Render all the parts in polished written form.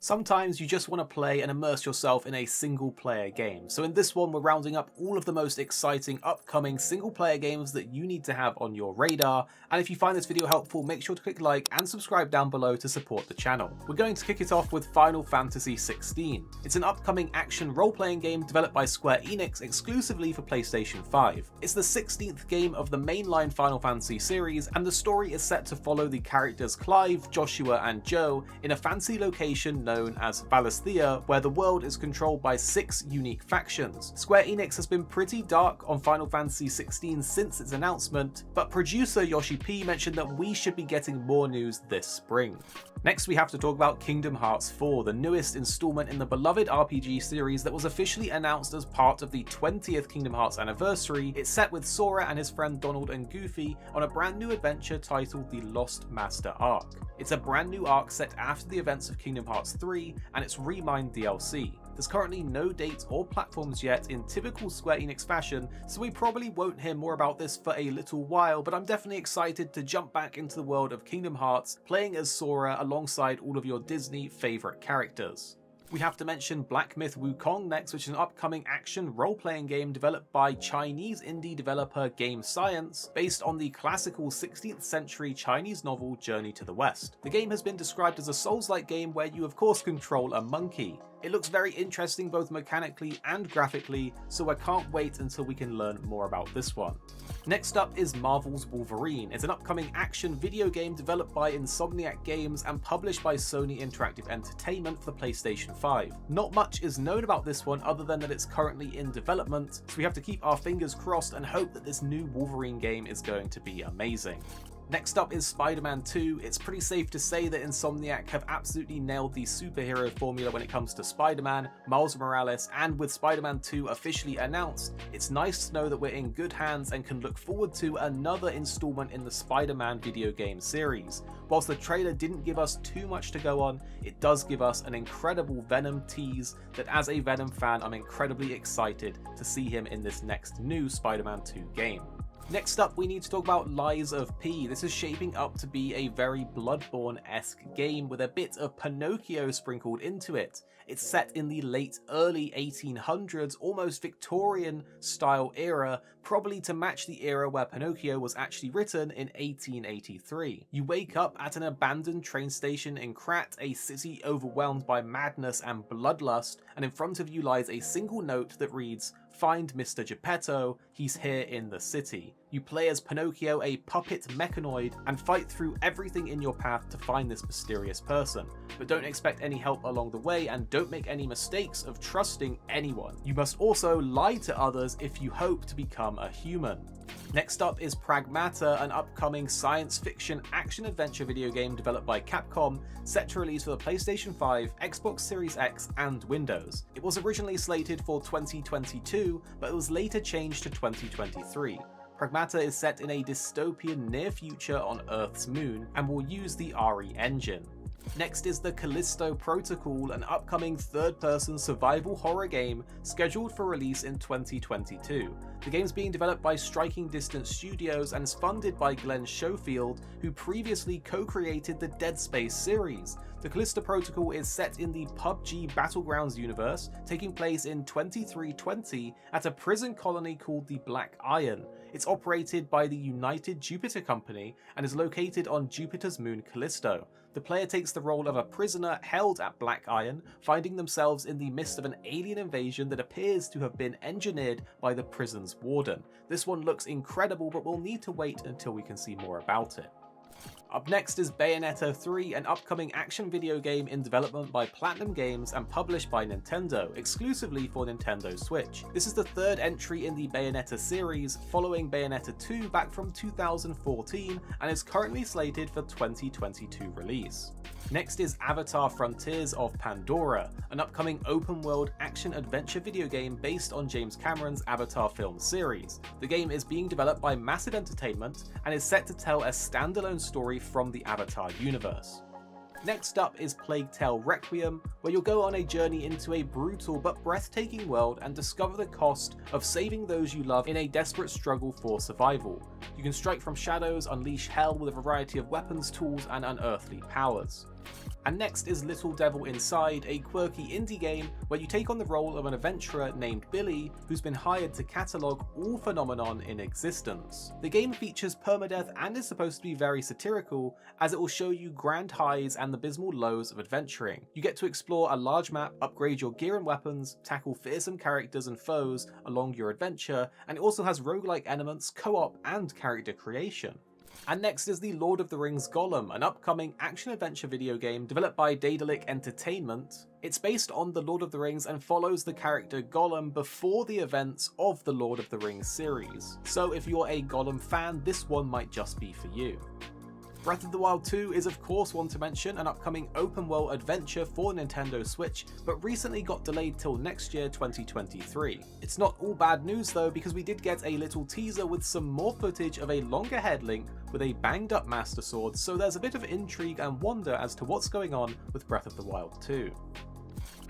Sometimes you just want to play and immerse yourself in a single player game. So in this one, we're rounding up all of the most exciting upcoming single player games that you need to have on your radar. And if you find this video helpful, make sure to click like and subscribe down below to support the channel. We're going to kick it off with Final Fantasy XVI. It's an upcoming action role-playing game developed by Square Enix exclusively for PlayStation 5. It's the 16th game of the mainline Final Fantasy series, and the story is set to follow the characters Clive, Joshua and Joe in a fancy location known as Valisthea, where the world is controlled by 6 unique factions. Square Enix has been pretty dark on Final Fantasy XVI since its announcement, but producer Yoshi P mentioned that we should be getting more news this spring. Next, we have to talk about Kingdom Hearts 4, the newest installment in the beloved RPG series that was officially announced as part of the 20th Kingdom Hearts anniversary. It's set with Sora and his friend Donald and Goofy on a brand new adventure titled the Lost Master Arc. It's a brand new arc set after the events of Kingdom Hearts 3, and it's Remind DLC. There's currently no dates or platforms yet in typical Square Enix fashion, so we probably won't hear more about this for a little while, but I'm definitely excited to jump back into the world of Kingdom Hearts, playing as Sora alongside all of your Disney favourite characters. We have to mention Black Myth Wukong next, which is an upcoming action role-playing game developed by Chinese indie developer Game Science, based on the classical 16th century Chinese novel Journey to the West. The game has been described as a Souls-like game where you of course control a monkey. It looks very interesting both mechanically and graphically, so I can't wait until we can learn more about this one. Next up is Marvel's Wolverine. It's an upcoming action video game developed by Insomniac Games and published by Sony Interactive Entertainment for the PlayStation 5. Not much is known about this one other than that it's currently in development, so we have to keep our fingers crossed and hope that this new Wolverine game is going to be amazing. Next up is Spider-Man 2. It's pretty safe to say that Insomniac have absolutely nailed the superhero formula when it comes to Spider-Man, Miles Morales, and with Spider-Man 2 officially announced, it's nice to know that we're in good hands and can look forward to another installment in the Spider-Man video game series. Whilst the trailer didn't give us too much to go on, it does give us an incredible Venom tease that as a Venom fan I'm incredibly excited to see him in this next new Spider-Man 2 game. Next up, we need to talk about Lies of P. This is shaping up to be a very Bloodborne-esque game with a bit of Pinocchio sprinkled into it. It's set in the early 1800s, almost Victorian style era, probably to match the era where Pinocchio was actually written in 1883. You wake up at an abandoned train station in Krat, a city overwhelmed by madness and bloodlust, and in front of you lies a single note that reads, "Find Mr. Geppetto, he's here in the city." You play as Pinocchio, a puppet mechanoid, and fight through everything in your path to find this mysterious person. But don't expect any help along the way, and don't make any mistakes of trusting anyone. You must also lie to others if you hope to become a human. Next up is Pragmata, an upcoming science fiction action-adventure video game developed by Capcom, set to release for the PlayStation 5, Xbox Series X and Windows. It was originally slated for 2022, but it was later changed to 2023. Pragmata is set in a dystopian near future on Earth's moon and will use the RE engine. Next is the Callisto Protocol, an upcoming third-person survival horror game scheduled for release in 2022. The game's being developed by Striking Distance Studios and is funded by Glenn Schofield, who previously co-created the Dead Space series. The Callisto Protocol is set in the PUBG Battlegrounds universe, taking place in 2320 at a prison colony called the Black Iron. It's operated by the United Jupiter Company and is located on Jupiter's moon Callisto. The player takes the role of a prisoner held at Black Iron, finding themselves in the midst of an alien invasion that appears to have been engineered by the prison's warden. This one looks incredible, but we'll need to wait until we can see more about it. Up next is Bayonetta 3, an upcoming action video game in development by Platinum Games and published by Nintendo, exclusively for Nintendo Switch. This is the third entry in the Bayonetta series, following Bayonetta 2 back from 2014, and is currently slated for 2022 release. Next is Avatar Frontiers of Pandora, an upcoming open-world action-adventure video game based on James Cameron's Avatar film series. The game is being developed by Massive Entertainment and is set to tell a standalone story from the Avatar universe. Next up is Plague Tale Requiem, where you'll go on a journey into a brutal but breathtaking world and discover the cost of saving those you love in a desperate struggle for survival. You can strike from shadows, unleash hell with a variety of weapons, tools, and unearthly powers. And next is Little Devil Inside, a quirky indie game where you take on the role of an adventurer named Billy who's been hired to catalogue all phenomenon in existence. The game features permadeath and is supposed to be very satirical, as it will show you grand highs and abysmal lows of adventuring. You get to explore a large map, upgrade your gear and weapons, tackle fearsome characters and foes along your adventure, and it also has roguelike elements, co-op and character creation. And next is the Lord of the Rings Gollum, an upcoming action-adventure video game developed by Daedalic Entertainment. It's based on the Lord of the Rings and follows the character Gollum before the events of the Lord of the Rings series. So if you're a Gollum fan, this one might just be for you. Breath of the Wild 2 is of course one to mention, an upcoming open world adventure for Nintendo Switch, but recently got delayed till next year 2023. It's not all bad news though, because we did get a little teaser with some more footage of a longer head Link with a banged up Master Sword, so there's a bit of intrigue and wonder as to what's going on with Breath of the Wild 2.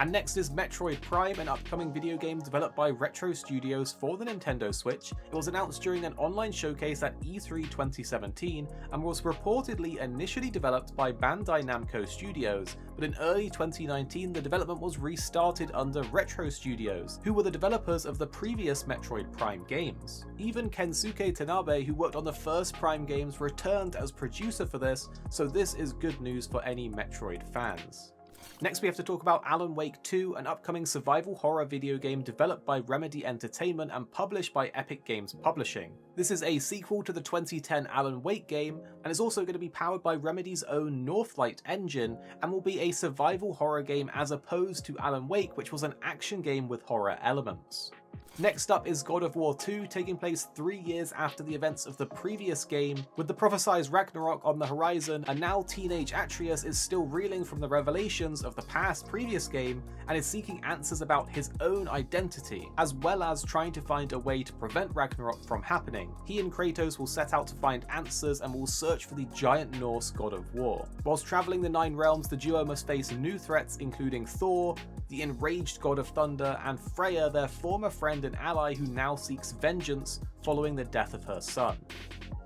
And next is Metroid Prime, an upcoming video game developed by Retro Studios for the Nintendo Switch. It was announced during an online showcase at E3 2017 and was reportedly initially developed by Bandai Namco Studios, but in early 2019 the development was restarted under Retro Studios, who were the developers of the previous Metroid Prime games. Even Kensuke Tanabe, who worked on the first Prime games, returned as producer for this, so this is good news for any Metroid fans. Next we have to talk about Alan Wake 2, an upcoming survival horror video game developed by Remedy Entertainment and published by Epic Games Publishing. This is a sequel to the 2010 Alan Wake game, and is also going to be powered by Remedy's own Northlight engine, and will be a survival horror game as opposed to Alan Wake, which was an action game with horror elements. Next up is God of War 2, taking place 3 years after the events of the previous game. With the prophesized Ragnarok on the horizon, and now teenage Atreus is still reeling from the revelations of the past previous game and is seeking answers about his own identity, as well as trying to find a way to prevent Ragnarok from happening. He and Kratos will set out to find answers and will search for the giant Norse god of war. Whilst travelling the 9 realms, the duo must face new threats including Thor, the enraged god of thunder, and Freya, their former friend and ally who now seeks vengeance following the death of her son.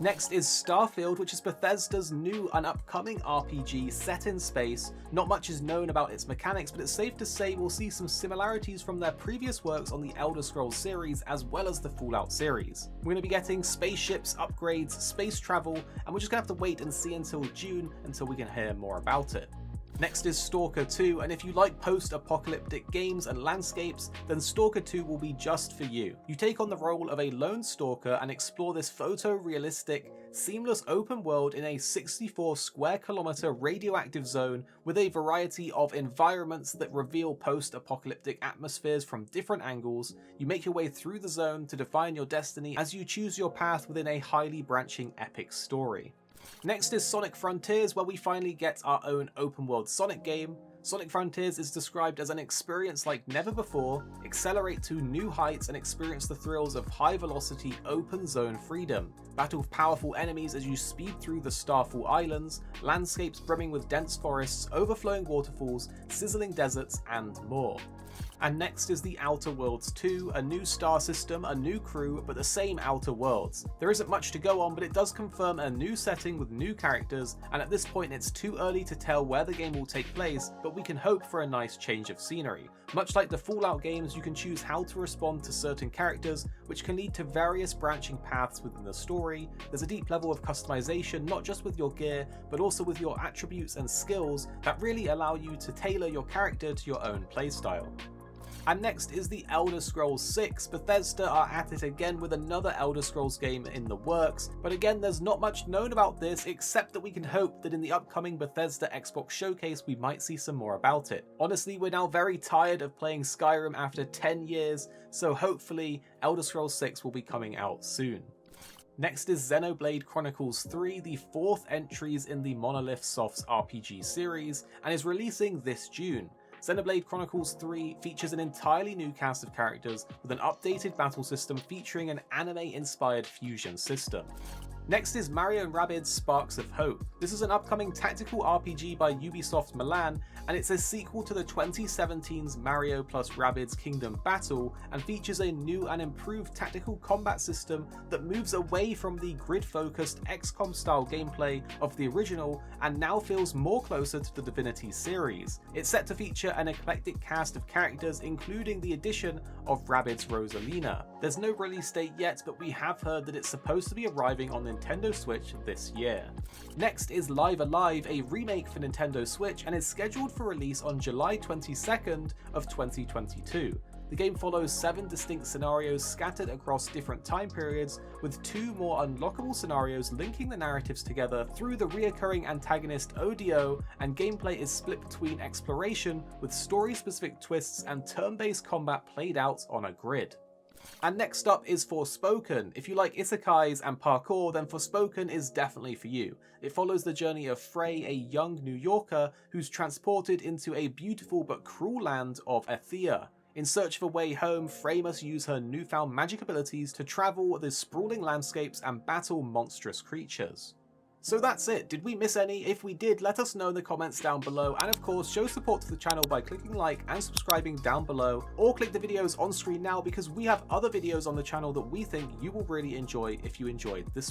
Next is Starfield, which is Bethesda's new and upcoming RPG set in space. Not much is known about its mechanics, but it's safe to say we'll see some similarities from their previous works on the Elder Scrolls series as well as the Fallout series. We're going to be getting spaceships, upgrades, space travel, and we're just going to have to wait and see until June until we can hear more about it. Next is Stalker 2, and if you like post-apocalyptic games and landscapes, then Stalker 2 will be just for you. You take on the role of a lone stalker and explore this photorealistic, seamless open world in a 64 square kilometer radioactive zone with a variety of environments that reveal post-apocalyptic atmospheres from different angles. You make your way through the zone to define your destiny as you choose your path within a highly branching epic story. Next is Sonic Frontiers, where we finally get our own open world Sonic game. Sonic Frontiers is described as an experience like never before. Accelerate to new heights and experience the thrills of high velocity open zone freedom. Battle with powerful enemies as you speed through the Starfall Islands, landscapes brimming with dense forests, overflowing waterfalls, sizzling deserts, and more. And next is The Outer Worlds 2, a new star system, a new crew, but the same Outer Worlds. There isn't much to go on, but it does confirm a new setting with new characters, and at this point it's too early to tell where the game will take place, but we can hope for a nice change of scenery. Much like the Fallout games, you can choose how to respond to certain characters, which can lead to various branching paths within the story. There's a deep level of customization, not just with your gear, but also with your attributes and skills that really allow you to tailor your character to your own playstyle. And next is The Elder Scrolls 6. Bethesda are at it again with another Elder Scrolls game in the works, but again there's not much known about this except that we can hope that in the upcoming Bethesda Xbox showcase we might see some more about it. Honestly, we're now very tired of playing Skyrim after 10 years, so hopefully Elder Scrolls 6 will be coming out soon. Next is Xenoblade Chronicles 3, the 4th entries in the Monolith Soft's RPG series, and is releasing this June. Xenoblade Chronicles 3 features an entirely new cast of characters with an updated battle system featuring an anime-inspired fusion system. Next is Mario & Rabbids Sparks of Hope. This is an upcoming tactical RPG by Ubisoft Milan, and it's a sequel to the 2017's Mario plus Rabbids Kingdom Battle, and features a new and improved tactical combat system that moves away from the grid-focused XCOM style gameplay of the original and now feels more closer to the Divinity series. It's set to feature an eclectic cast of characters, including the addition of Rabbids Rosalina. There's no release date yet, but we have heard that it's supposed to be arriving on Nintendo Switch this year. Next is Live Alive, a remake for Nintendo Switch, and is scheduled for release on July 22nd of 2022. The game follows 7 distinct scenarios scattered across different time periods, with 2 more unlockable scenarios linking the narratives together through the reoccurring antagonist ODO, and gameplay is split between exploration with story-specific twists and turn-based combat played out on a grid. And next up is Forspoken. If you like isekais and parkour, then Forspoken is definitely for you. It follows the journey of Frey, a young New Yorker who's transported into a beautiful but cruel land of Athea. In search of a way home, Frey must use her newfound magic abilities to travel the sprawling landscapes and battle monstrous creatures. So that's it. Did we miss any? If we did, let us know in the comments down below, and of course show support to the channel by clicking like and subscribing down below, or click the videos on screen now because we have other videos on the channel that we think you will really enjoy if you enjoyed this